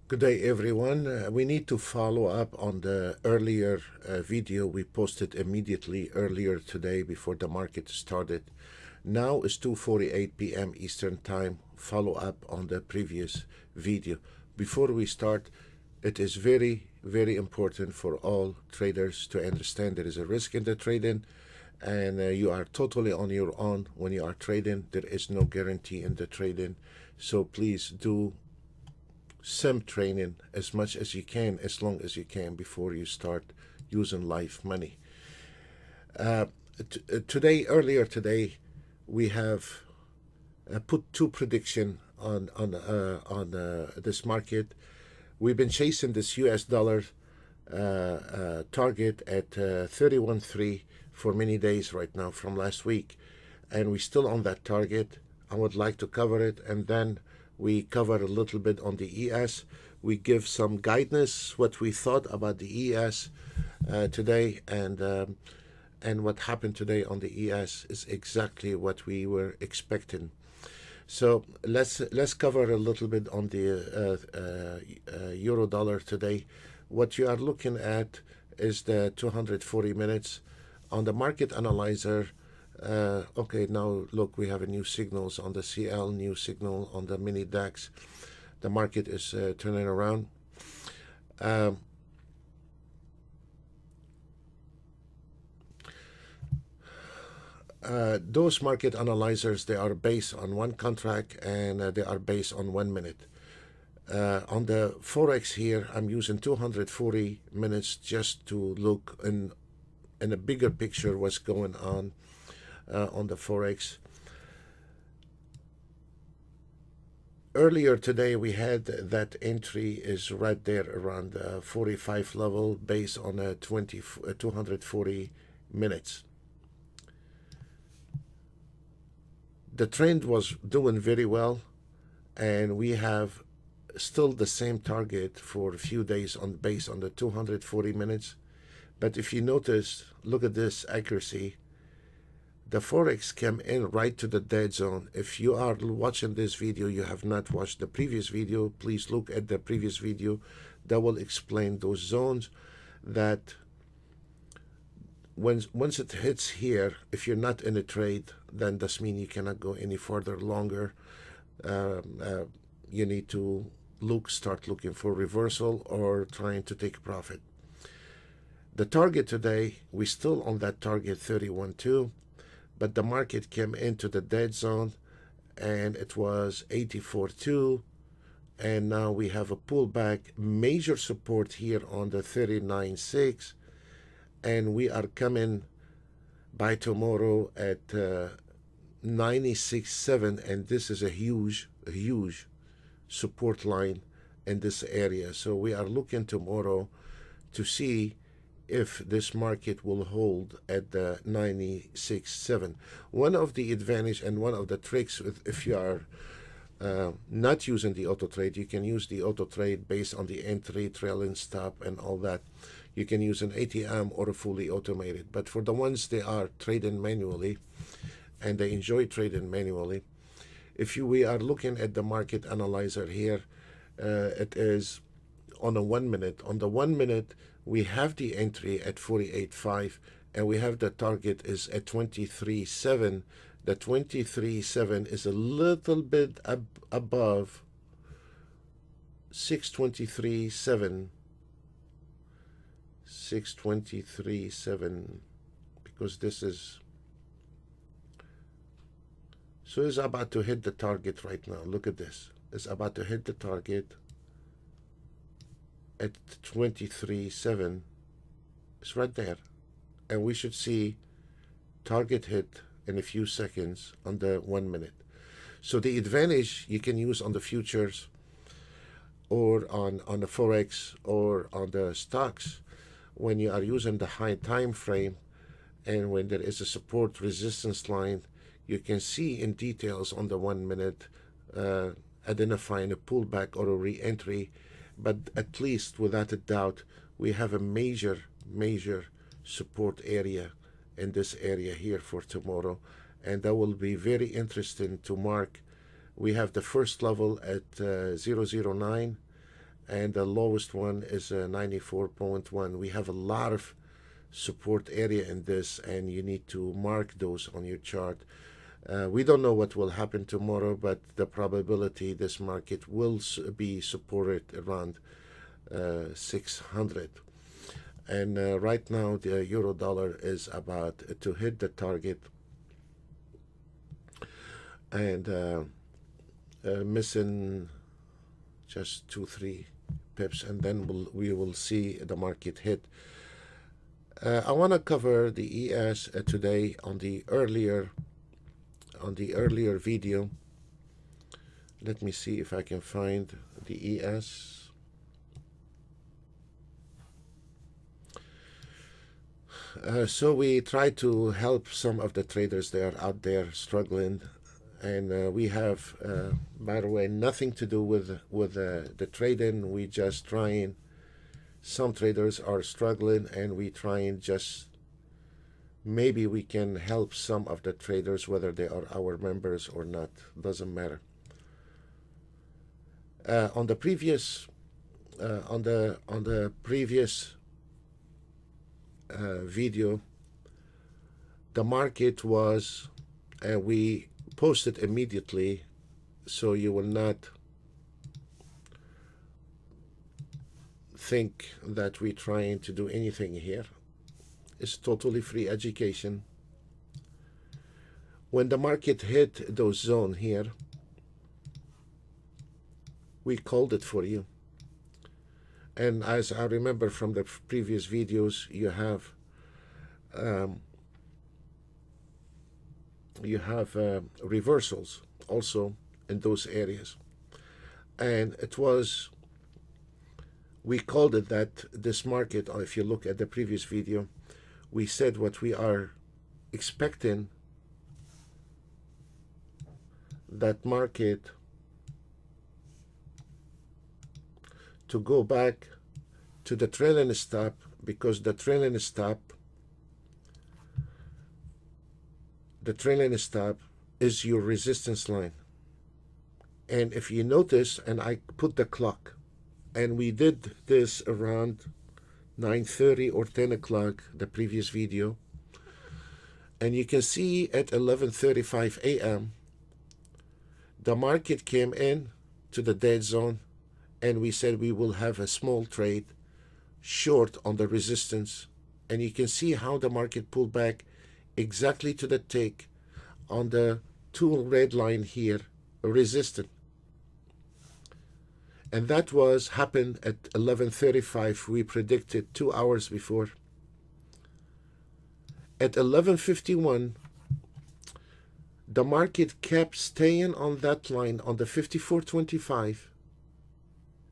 Good day, everyone. We need to follow up on the earlier video we posted immediately earlier today before the market started. Now it's 2:48 p.m. Eastern Time. Follow up on the previous video. Before we start, it is very, very important for all traders to understand there is a risk in the trading, and you are totally on your own when you are trading. There is no guarantee in the trading. So please do sim training as much as you can, as long as you can, before you start using live money. Earlier today, we have put two prediction on this market. We've been chasing this U.S. dollar target at 31.3 for many days right now from last week, and we're still on that target. I would like to cover it, and then we cover a little bit on the ES. We give some guidance what we thought about the ES today, and what happened today on the ES is exactly what we were expecting. So let's cover a little bit on the euro dollar today. What you are looking at is the 240 minutes on the market analyzer. Okay, now look, we have a new signals on the CL, new signal on the mini DAX. The market is turning around. Those market analyzers, they are based on one contract, and they are based on 1 minute. On the Forex here, I'm using 240 minutes just to look in a bigger picture what's going on the Forex. Earlier today, we had that entry is right there around the 45 level based on a 240 minutes. The trend was doing very well, and we have still the same target for a few days based on the 240 minutes. But if you notice, look at this accuracy. The Forex came in right to the dead zone. If you are watching this video, you have not watched the previous video, please look at the previous video. That will explain those zones that once it hits here, if you're not in a trade, then this means you cannot go any further longer. You need to start looking for reversal or trying to take profit. The target today, we're still on that target 31.2, but the market came into the dead zone and it was 84.2, and now we have a pullback, major support here on the 39.6, and we are coming by tomorrow at 96.7, and this is a huge support line in this area. So we are looking tomorrow to see if this market will hold at the 96.7. One of the advantage and one of the tricks, if you are not using the auto trade, you can use the auto trade based on the entry, trailing stop, and all that. You can use an ATM or a fully automated. But for the ones they are trading manually and they enjoy trading manually, we are looking at the market analyzer here, it is on a 1 minute. On the 1 minute, we have the entry at 48.5, and we have the target is at 23.7. The 23.7 is a little bit above 623.7. 623.7, because this is, so it's about to hit the target right now. Look at this. It's about to hit the target at 23.7. It's right there, and we should see target hit in a few seconds on the 1 minute. So the advantage you can use on the futures or on the Forex or on the stocks, when you are using the high time frame and when there is a support resistance line, you can see in details on the 1 minute identifying a pullback or a re-entry. But at least without a doubt, we have a major support area in this area here for tomorrow, and that will be very interesting to mark. We have the first level at 009, and the lowest one is 94.1. We have a lot of support area in this, and you need to mark those on your chart. We don't know what will happen tomorrow, but the probability this market will be supported around 600. And right now the euro dollar is about to hit the target, and missing just 2-3 pips, and then we will see the market hit. I want to cover the ES today on the earlier video. Let me see if I can find the ES. So we try to help some of the traders that are out there struggling, and we have, by the way, nothing to do with the trading. We just trying. Some traders are struggling, and we try and just maybe we can help some of the traders, whether they are our members or not, doesn't matter. On the previous video, the market was, we posted immediately, so you will not think that we're trying to do anything here. It's totally free education. When the market hit those zones here, we called it for you. And as I remember from the previous videos, you have reversals also in those areas. And it was, we called it that this market, or if you look at the previous video, we said what we are expecting, that market to go back to the trailing stop, because the trailing stop is your resistance line. And if you notice, and I put the clock, and we did this around 9:30 or 10 o'clock, the previous video, and you can see at 11:35 a.m. the market came in to the dead zone, and we said we will have a small trade short on the resistance, and you can see how the market pulled back exactly to the tick on the two red line here, resistant. And that was happened at 11:35. We predicted 2 hours before. At 11:51, the market kept staying on that line on the 54.25.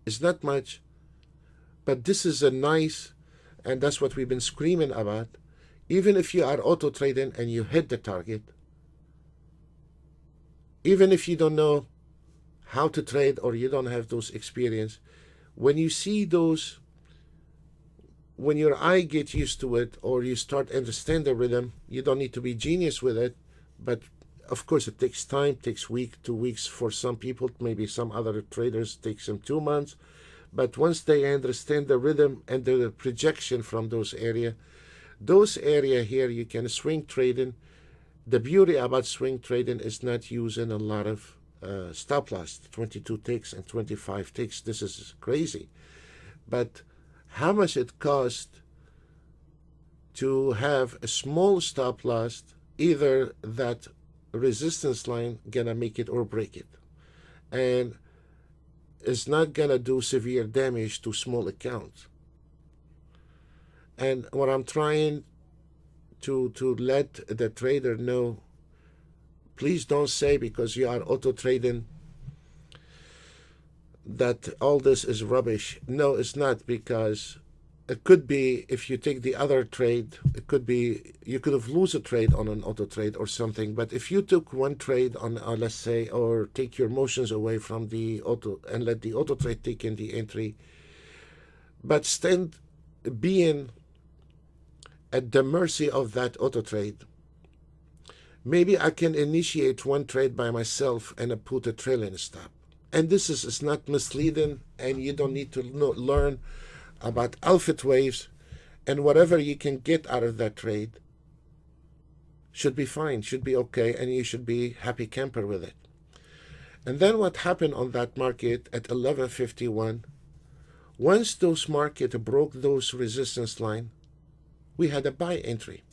It's not much, but this is a nice, and that's what we've been screaming about. Even if you are auto trading and you hit the target, even if you don't know how to trade or you don't have those experience, when you see those, when your eye gets used to it or you start understand the rhythm, you don't need to be genius with it, but of course it takes time, takes week, 2 weeks for some people, maybe some other traders takes them 2 months, but once they understand the rhythm and the projection from those area here, you can swing trading. The beauty about swing trading is not using a lot of stop loss, 22 ticks and 25 ticks. This is crazy. But how much it costs to have a small stop loss, either that resistance line gonna make it or break it, and it's not gonna do severe damage to small accounts. And what I'm trying to let the trader know, please don't say because you are auto trading that all this is rubbish. No, it's not, because it could be, if you take the other trade, it could be you could have lose a trade on an auto trade or something. But if you took one trade on, let's say, or take your motions away from the auto and let the auto trade take in the entry, but stand being at the mercy of that auto trade, maybe I can initiate one trade by myself and put a trailing stop, and this is not misleading, and you don't need to learn about alpha waves, and whatever you can get out of that trade should be fine, should be okay, and you should be happy camper with it. And then what happened on that market at 11:51, once those market broke those resistance line, we had a buy entry.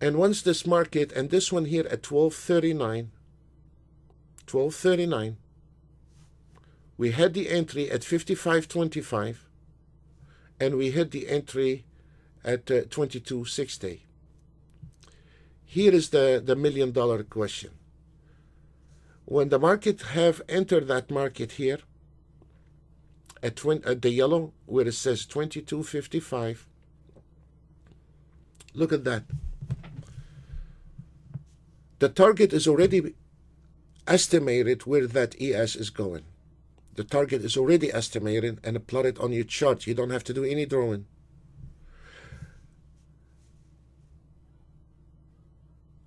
And once this market, and this one here at 12:39, we had the entry at 55.25, and we had the entry at 22.60. Here is the $1 million question. When the market have entered that market here at the yellow where it says 22.55, look at that. The target is already estimated where that ES is going. The target is already estimated and plotted on your chart. You don't have to do any drawing.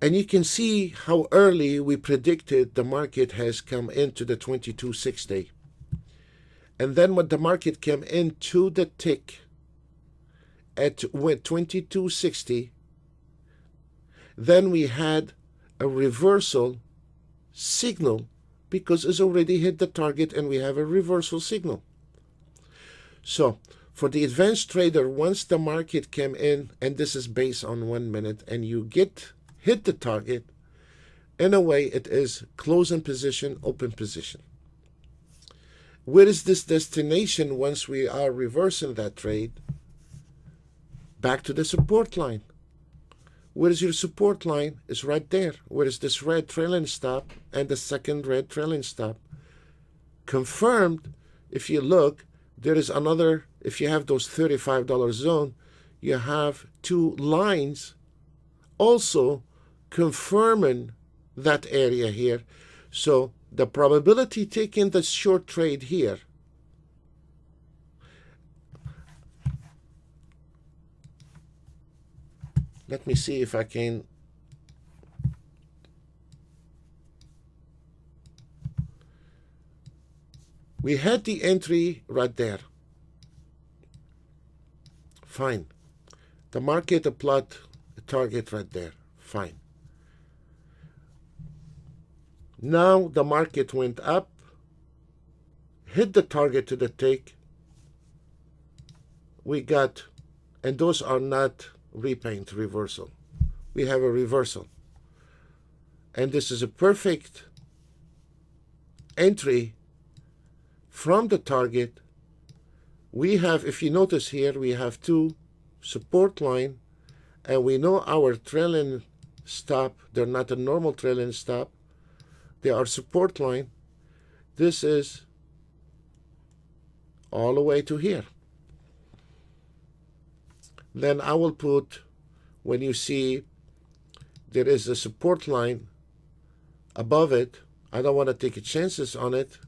And you can see how early we predicted the market has come into the 22.60. And then when the market came into the tick at 22.60, then we had a reversal signal because it's already hit the target and we have a reversal signal. So for the advanced trader, once the market came in, and this is based on 1 minute, and you hit the target, in a way it is closing position, open position. Where is this destination once we are reversing that trade? Back to the support line. Where is your support line? It's right there. Where is this red trailing stop and the second red trailing stop? Confirmed, if you look, there is another, if you have those $35 zone, you have two lines also confirming that area here. So the probability taking the short trade here, let me see if I can. We had the entry right there. Fine. The market plot a target right there. Fine. Now the market went up, hit the target to the tick. We got, and those are not repaint reversal. We have a reversal. And this is a perfect entry from the target. We have, if you notice here, we have two support line, and we know our trailing stop, they're not a normal trailing stop, they are support line. This is all the way to here. Then I will put, when you see there is a support line above it, I don't want to take chances on it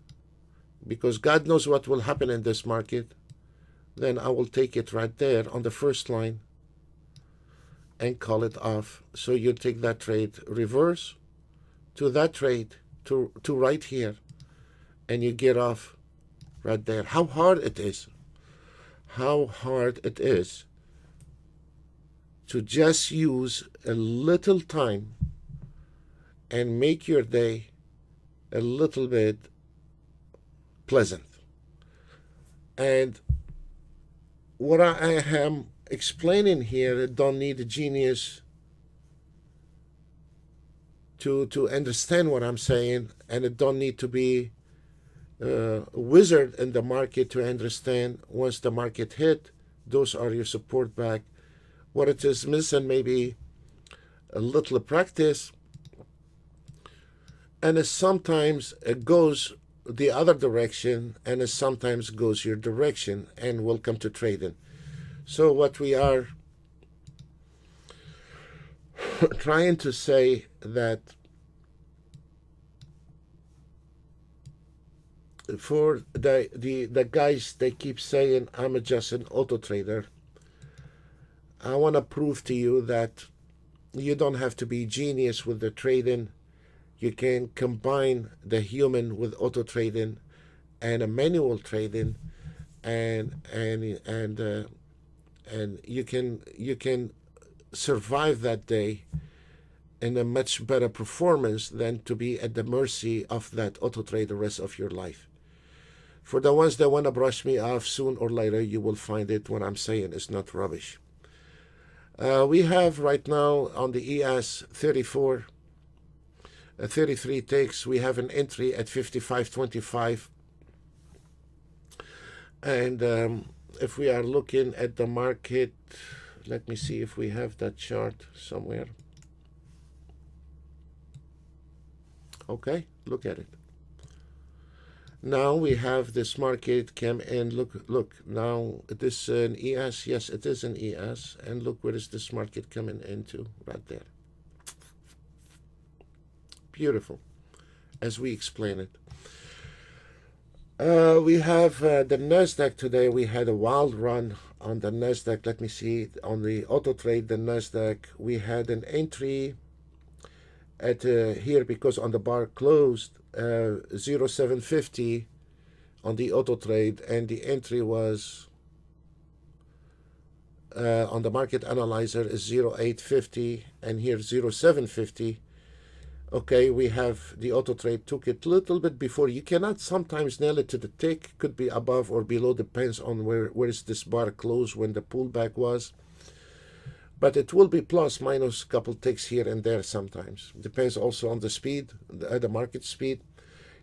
because God knows what will happen in this market. Then I will take it right there on the first line and call it off. So you take that trade reverse to that trade to right here, and you get off right there. How hard it is. How hard it is to just use a little time and make your day a little bit pleasant. And what I am explaining here, don't need a genius to understand what I'm saying, and it don't need to be a wizard in the market to understand once the market hit, those are your support back. What it is missing maybe a little practice, and sometimes it goes the other direction, and it sometimes goes your direction, and welcome to trading. So what we are trying to say that for the guys, they keep saying I'm just an auto trader. I want to prove to you that you don't have to be genius with the trading. You can combine the human with auto trading and a manual trading, and you can survive that day in a much better performance than to be at the mercy of that auto trade the rest of your life. For the ones that want to brush me off, soon or later you will find it. What I'm saying is not rubbish. We have right now on the ES 34, 33 ticks. We have an entry at 55.25. And if we are looking at the market, let me see if we have that chart somewhere. Okay, look at it. Now we have this market come in. Look. Now this an ES. Yes, it is an ES. And look, where is this market coming into? Right there. Beautiful, as we explain it. We have the NASDAQ today. We had a wild run on the NASDAQ. Let me see. On the auto trade, the NASDAQ, we had an entry at here because on the bar closed 0750 on the auto trade, and the entry was on the market analyzer is 0850, and here 0750. Okay, we have the auto trade took it a little bit before. You cannot sometimes nail it to the tick. Could be above or below, depends on where is this bar closed when the pullback was. But it will be plus minus a couple ticks here and there sometimes. Depends also on the speed, the market speed.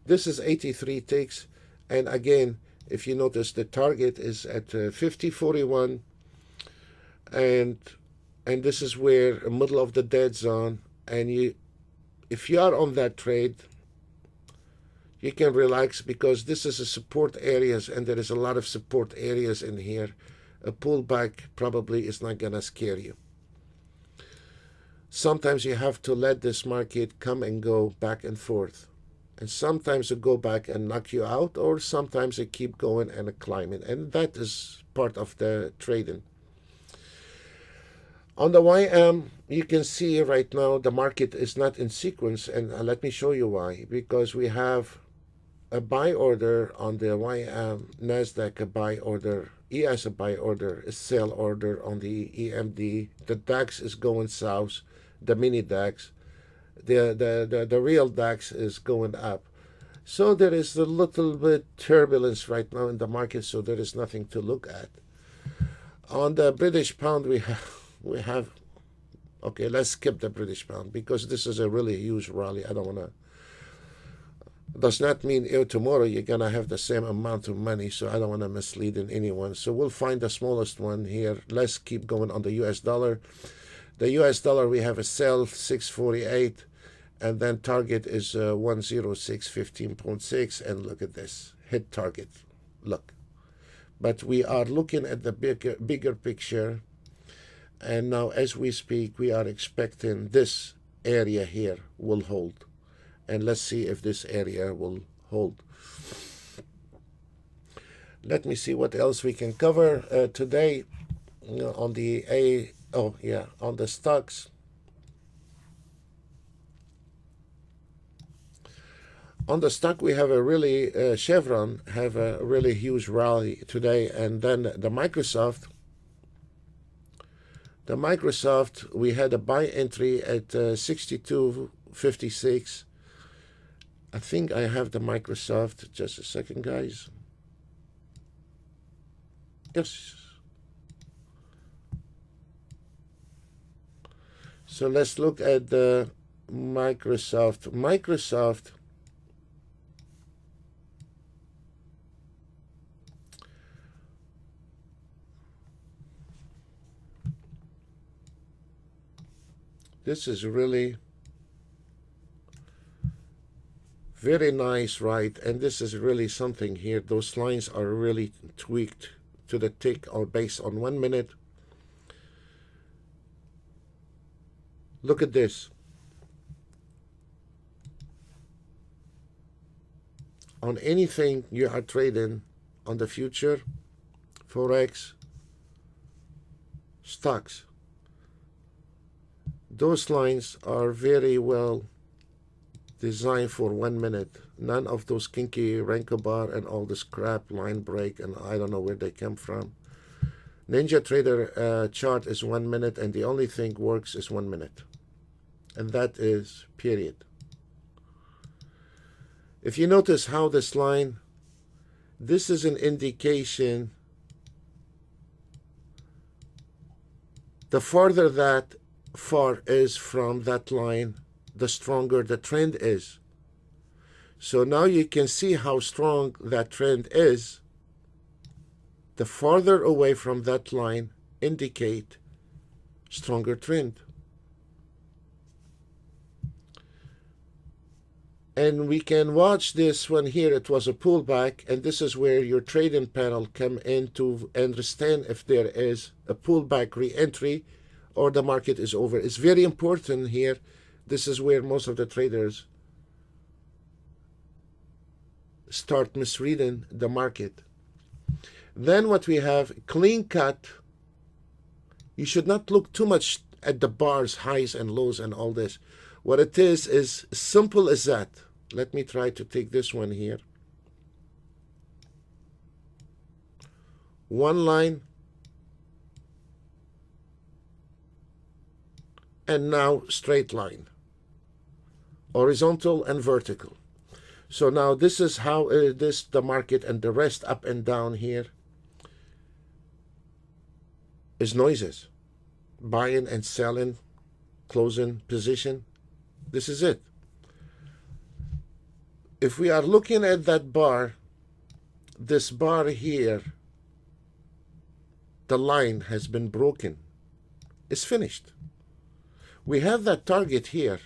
This is 83 ticks, and again, if you notice, the target is at 50.41, and this is where middle of the dead zone. And if you are on that trade, you can relax because this is a support areas, and there is a lot of support areas in here. A pullback probably is not gonna scare you. Sometimes you have to let this market come and go back and forth, and sometimes it go back and knock you out, or sometimes it keep going and climbing, and that is part of the trading. On the YM, you can see right now the market is not in sequence, and let me show you why. Because we have a buy order on the YM, NASDAQ a buy order, ES a buy order, a sell order on the EMD. The DAX is going south, the mini DAX. The real DAX is going up. So there is a little bit turbulence right now in the market, so there is nothing to look at. On the British pound, we have okay, let's skip the British pound because this is a really huge rally. I don't want to, does not mean tomorrow you're going to have the same amount of money, so I don't want to mislead anyone. So we'll find the smallest one here. Let's keep going on the US dollar. The US dollar, we have a sell 648, and then target is 106.15.6, and look at this, hit target, look. But we are looking at the bigger picture. And now, as we speak, we are expecting this area here will hold. And let's see if this area will hold. Let me see what else we can cover today on the on the stocks. On the stock, we have a really, Chevron have a really huge rally today. And then the Microsoft, we had a buy entry at 62.56. I think I have the Microsoft. Just a second, guys. Yes. So let's look at the Microsoft. This is really very nice, right? And this is really something here. Those lines are really tweaked to the tick or based on 1 minute. Look at this. On anything you are trading on the future, Forex, stocks, Those lines are very well designed for 1 minute. None of those kinky wrinkle bar and all this crap line break, and I don't know where they come from. NinjaTrader chart is 1 minute, and the only thing works is 1 minute, and that is period. If you notice how this line, this is an indication. The farther that far is from that line, the stronger the trend is. So now you can see how strong that trend is. The farther away from that line indicate stronger trend. And we can watch this one here. It was a pullback, and this is where your trading panel come in to understand if there is a pullback re-entry or the market is over. It's very important here. This is where most of the traders start misreading the market. Then what we have, clean cut. You should not look too much at the bars, highs and lows and all this. What it is simple as that. Let me try to take this one here. One line. And now straight line. Horizontal and vertical. So now this is how the market, and the rest up and down here is noises. Buying and selling, closing position. This is it. If we are looking at that bar, this bar here, the line has been broken. It's finished. We have that target here,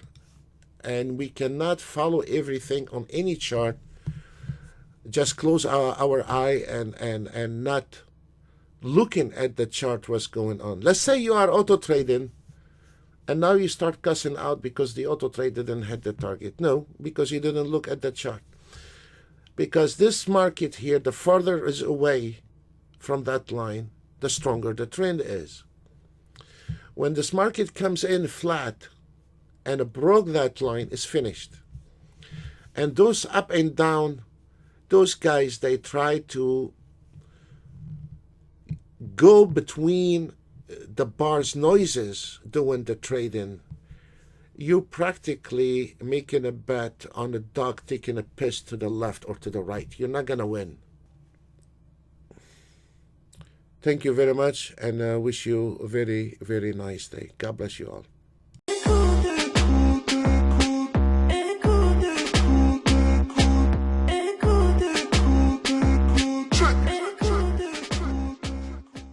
and we cannot follow everything on any chart. Just close our eye and not looking at the chart, what's going on. Let's say you are auto trading, and now you start cussing out because the auto trade didn't hit the target. No, because you didn't look at the chart. Because this market here, the farther is away from that line, the stronger the trend is. When this market comes in flat and broke that line, it's finished. And those up and down, those guys, they try to go between the bars noises doing the trading. You practically making a bet on a dog taking a piss to the left or to the right. You're not going to win. Thank you very much, and wish you a very, very nice day. God bless you all.